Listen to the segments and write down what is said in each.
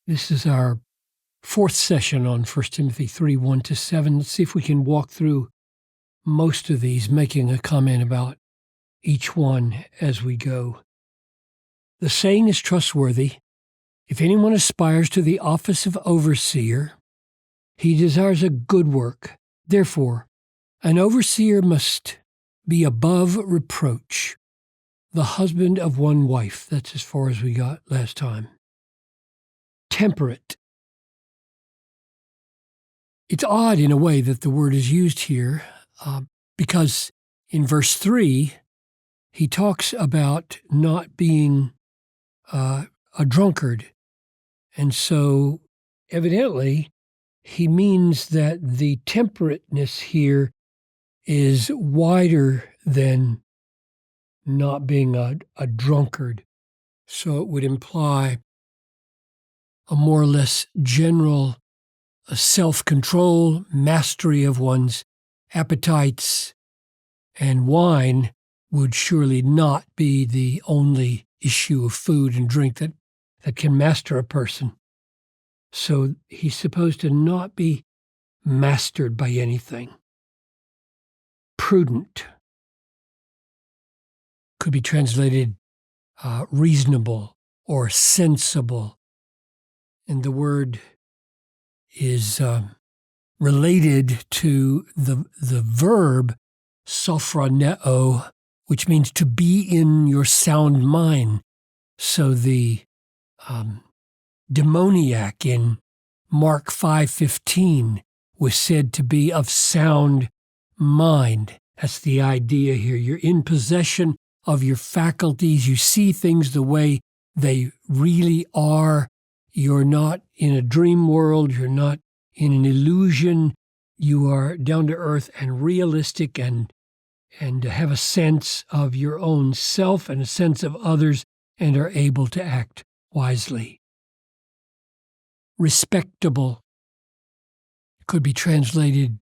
This is our fourth session on 1 Timothy 3, 1-7. Let's see if we can walk through most of these, making a comment about each one as we go. The saying is trustworthy. If anyone aspires to the office of overseer, he desires a good work. Therefore, an overseer must be above reproach, the husband of one wife. That's as far as we got last time. Temperate. It's odd in a way that the word is used here because in verse 3, he talks about not being a drunkard. And so evidently, he means that the temperateness here is wider than not being a drunkard. So it would imply a more or less general self-control, mastery of one's appetites, and wine would surely not be the only issue of food and drink that can master a person. So he's supposed to not be mastered by anything. Prudent could be translated reasonable or sensible. And the word is related to the verb sophroneo, which means to be in your sound mind. So the demoniac in Mark 5:15 was said to be of sound mind. That's the idea here. You're in possession of your faculties. You see things the way they really are. You're not in a dream world. You're not in an illusion. You are down to earth and realistic and have a sense of your own self and a sense of others and are able to act wisely. Respectable could be translated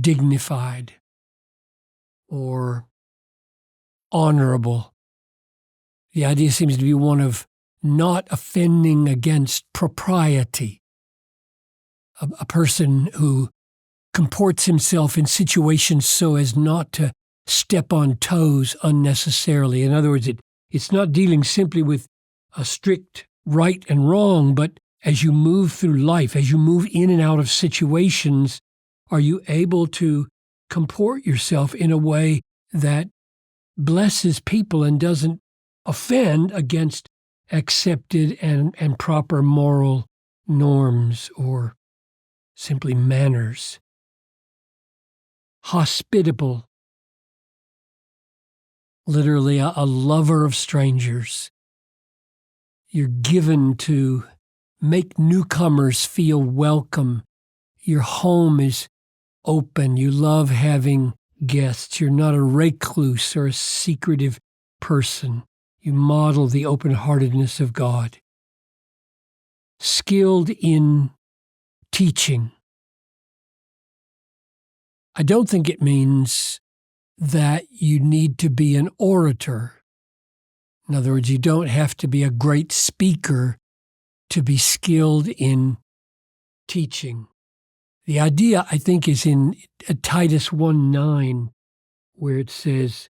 dignified or honorable. The idea seems to be one of not offending against propriety. A person who comports himself in situations so as not to step on toes unnecessarily. In other words, it's not dealing simply with a strict right and wrong, but as you move through life, as you move in and out of situations, are you able to comport yourself in a way that blesses people and doesn't offend against accepted and proper moral norms or simply manners? Hospitable, literally a lover of strangers. You're given to make newcomers feel welcome. Your home is open. You love having guests. You're not a recluse or a secretive person. You model the open-heartedness of God. Skilled in teaching. I don't think it means that you need to be an orator. In other words, you don't have to be a great speaker to be skilled in teaching. The idea, I think, is in Titus 1:9, where it says,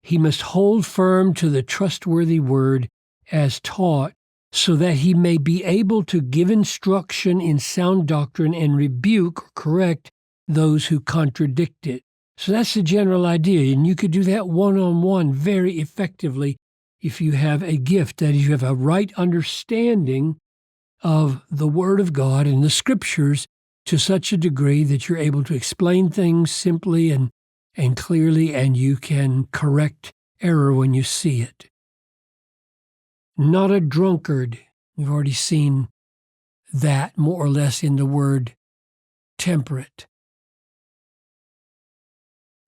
he must hold firm to the trustworthy word as taught, so that he may be able to give instruction in sound doctrine and rebuke or correct those who contradict it. So that's the general idea, and you could do that one-on-one very effectively if you have a gift, that is, you have a right understanding of the Word of God and the Scriptures to such a degree that you're able to explain things simply and clearly, and you can correct error when you see it. Not a drunkard. We've already seen that more or less in the word temperate.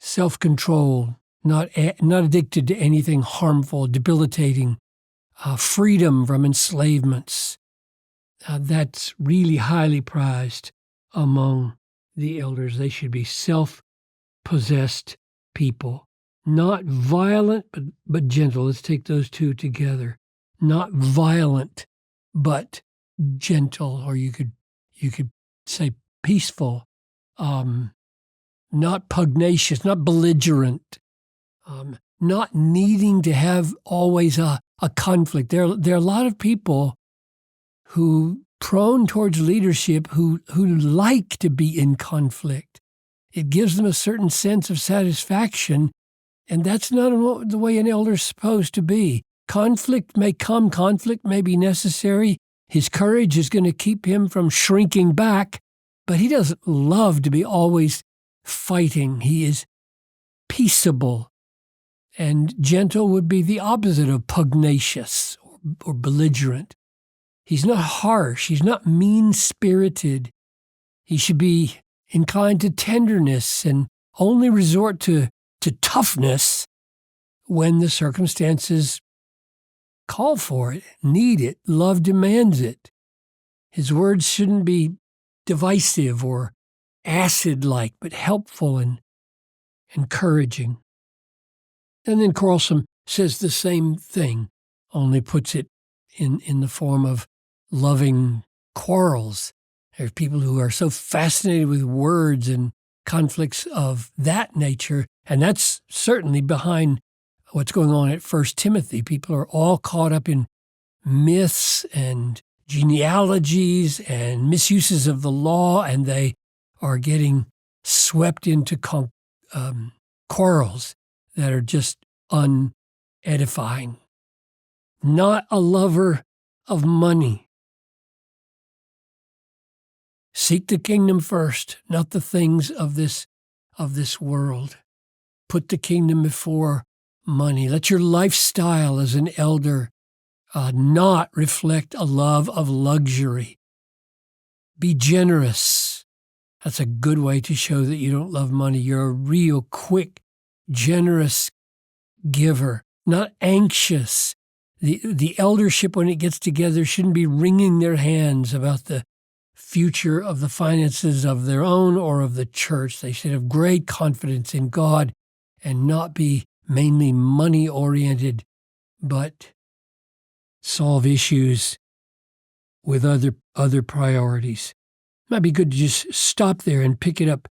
Self-control, not addicted to anything harmful, debilitating. Freedom from enslavements. That's really highly prized among the elders. They should be self-possessed people. Not violent, but gentle. Let's take those two together. Not violent, but gentle, or you could say peaceful, not pugnacious, not belligerent, not needing to have always a conflict. There are a lot of people who prone towards leadership who like to be in conflict. It gives them a certain sense of satisfaction, and that's not the way an elder's supposed to be. Conflict may come, conflict may be necessary. His courage is going to keep him from shrinking back, but he doesn't love to be always fighting. He is peaceable, and gentle would be the opposite of pugnacious or belligerent. He's not harsh. He's not mean-spirited. He should be inclined to tenderness and only resort to toughness when the circumstances call for it, need it, love demands it. His words shouldn't be divisive or acid-like, but helpful and encouraging. And then Carlson says the same thing, only puts it in the form of loving quarrels. There are people who are so fascinated with words and conflicts of that nature, and that's certainly behind what's going on at 1 Timothy. People are all caught up in myths and genealogies and misuses of the law, and they are getting swept into quarrels that are just unedifying. Not a lover of money. Seek the kingdom first, not the things of this world. Put the kingdom before money. Let your lifestyle as an elder not reflect a love of luxury. Be generous. That's a good way to show that you don't love money. You're a real quick, generous giver, not anxious. The eldership, when it gets together, shouldn't be wringing their hands about the future of the finances of their own or of the church. They should have great confidence in God and not be mainly money-oriented, but solve issues with other priorities. It might be good to just stop there and pick it up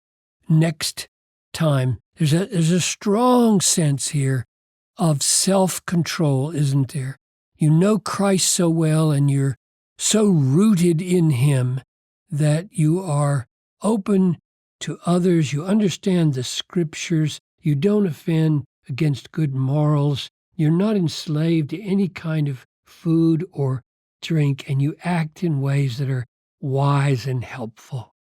next time. There's a strong sense here of self-control, isn't there? You know Christ so well, and you're so rooted in him that you are open to others. You understand the scriptures. You don't offend against good morals. You're not enslaved to any kind of food or drink, and you act in ways that are wise and helpful.